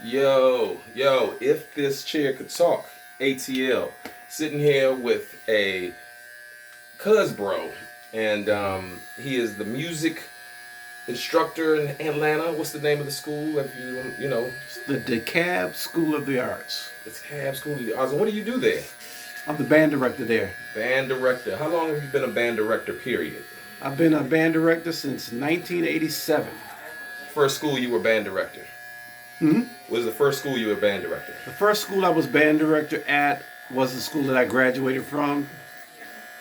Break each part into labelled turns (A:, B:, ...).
A: Yo, if this chair could talk, ATL, sitting here with a cuzbro, and he is the music instructor in Atlanta. What's the name of the school? If you know,
B: The DeKalb School of the Arts.
A: it's Cab School of the Arts. What do you do there?
B: I'm the band director there.
A: Band director. How long have you been a band director? Period.
B: I've been a band director since 1987.
A: First school you were band director. What is the first school you were band director?
B: The first school I was band director at was the school that I graduated from,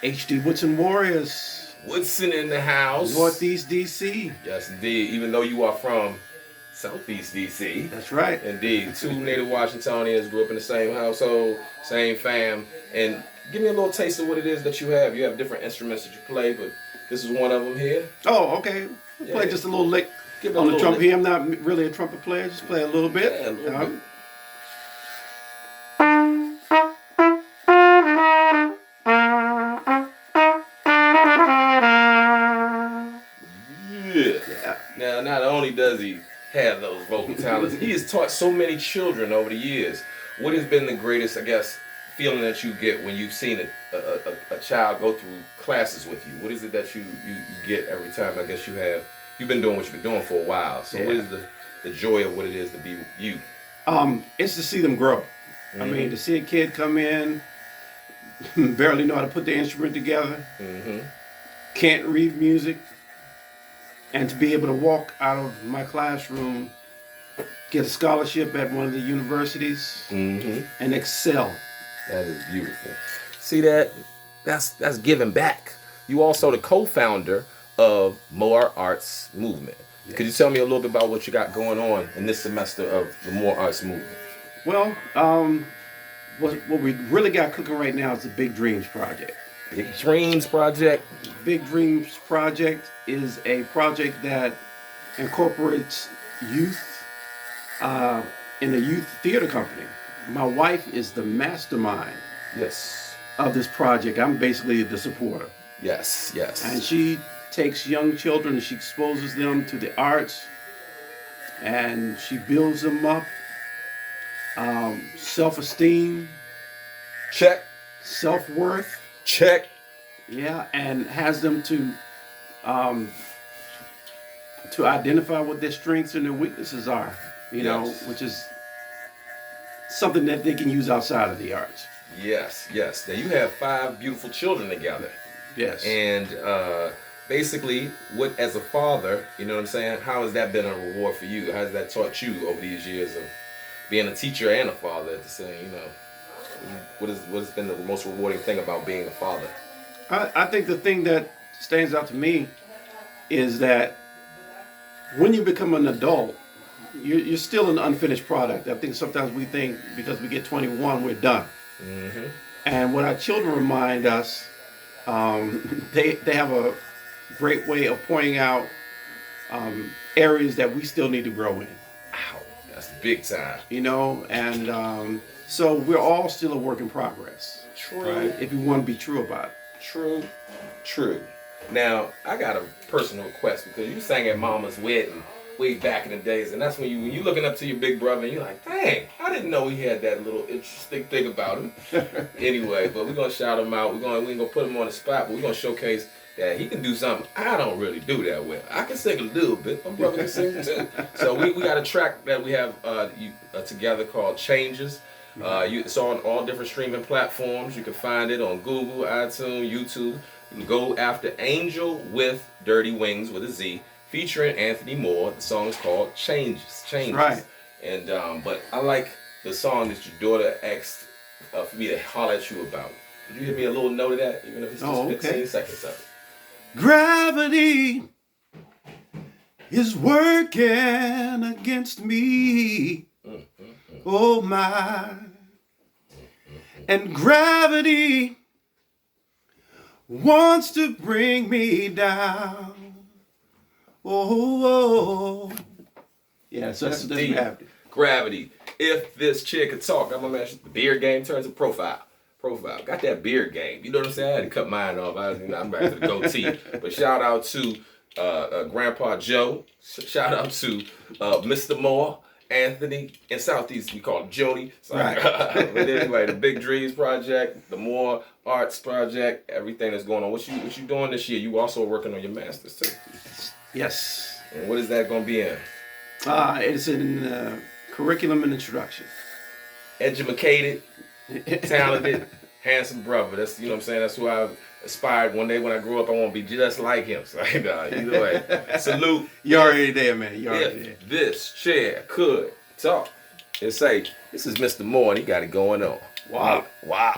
B: H.D. Woodson Warriors,
A: Woodson in the house.
B: Northeast D.C.
A: Yes, indeed. Even though you are from Southeast DC.
B: That's right.
A: Indeed. Two native Washingtonians grew up in the same household, same fam. And give me a little taste of what it is that you have. You have different instruments that you play, but this is one of them here.
B: Oh, okay. Play just a little lick
A: Give it a
B: on the
A: little
B: trumpet
A: lick.
B: here. I'm not really a trumpet player. Just play a little bit.
A: Yeah, a little bit. Yeah. Now, not only does he have those vocal talents, he has taught so many children over the years. What has been the greatest, I guess, feeling that you get when you've seen a child go through classes with you? What is it that you get every time? I guess you've been doing what you've been doing for a while. So what is the joy of what it is to be you?
B: It's to see them grow. I mean, to see a kid come in, barely know how to put the instrument together, can't read music, and to be able to walk out of my classroom, get a scholarship at one of the universities, and excel.
A: That is beautiful. See that? That's giving back. You also the co-founder of More Arts Movement. Could you tell me a little bit about what you got going on in this semester of the More Arts Movement?
B: Well, what we really got cooking right now is the Big Dreams Project.
A: Big Dreams Project.
B: Big Dreams Project is a project that incorporates youth in a youth theater company. My wife is the mastermind
A: Yes.
B: of this project. I'm basically the supporter.
A: Yes.
B: And she takes young children and she exposes them to the arts and she builds them up. Self-esteem,
A: Check.
B: self-worth,
A: Check.
B: and has them to identify what their strengths and their weaknesses are,
A: Yes.
B: which is something that they can use outside of the arts.
A: Yes. Now you have 5 beautiful children together.
B: Yes.
A: And basically, what as a father, you know what I'm saying? How has that been a reward for you? How has that taught you over these years of being a teacher and a father at the same? What has been the most rewarding thing about being a father?
B: I think the thing that stands out to me is that when you become an adult, you're still an unfinished product. I think sometimes we think because we get 21, we're done. And what our children remind us, they have a great way of pointing out areas that we still need to grow in.
A: Ow, that's big time.
B: And so we're all still a work in progress.
A: True.
B: Right? If you want to be true about it.
A: True. Now, I got a personal request because you sang at Mama's wedding way back in the days, and that's when you looking up to your big brother and you're like, dang, I didn't know he had that little interesting thing about him. Anyway, but we're gonna shout him out. We ain't gonna put him on the spot, but we're gonna showcase that he can do something I don't really do that well. I can sing a little bit. My brother can sing too. So we got a track that we have together called Changes. It's on all different streaming platforms. You can find it on Google, iTunes, YouTube. You can go after Angel with Dirty Wings with a Z, featuring Anthony Moore. The song is called Changes.
B: Right.
A: And but I like the song that your daughter asked for me to holler at you about. Could you give me a little note of that, even if it's just 15 seconds of it?
B: Gravity is working against me. Oh my. And gravity wants to bring me down. Oh. Yeah, so that's gravity.
A: Gravity. If this chick could talk, I'm gonna mention the beard game turns to profile. Got that beard game. You know what I'm saying? I had to cut mine off. I'm back to the goatee. But shout out to Grandpa Joe. Shout out to Mr. Moore. Anthony. In Southeast, we call him Jody. So
B: Right.
A: But anyway, the Big Dreams Project, the More Arts Project, everything that's going on. What you doing this year? You also working on your masters too.
B: Yes.
A: And what is that going to be in?
B: It's in curriculum and introduction.
A: Educated, talented, handsome brother. That's, you know what I'm saying. That's who I aspired one day when I grow up. I want to be just like him. So either way, salute.
B: You already there, man. You already there.
A: If this chair could talk and say, "This is Mr. Moore, and he got it going on."
B: Wow.
A: Wow.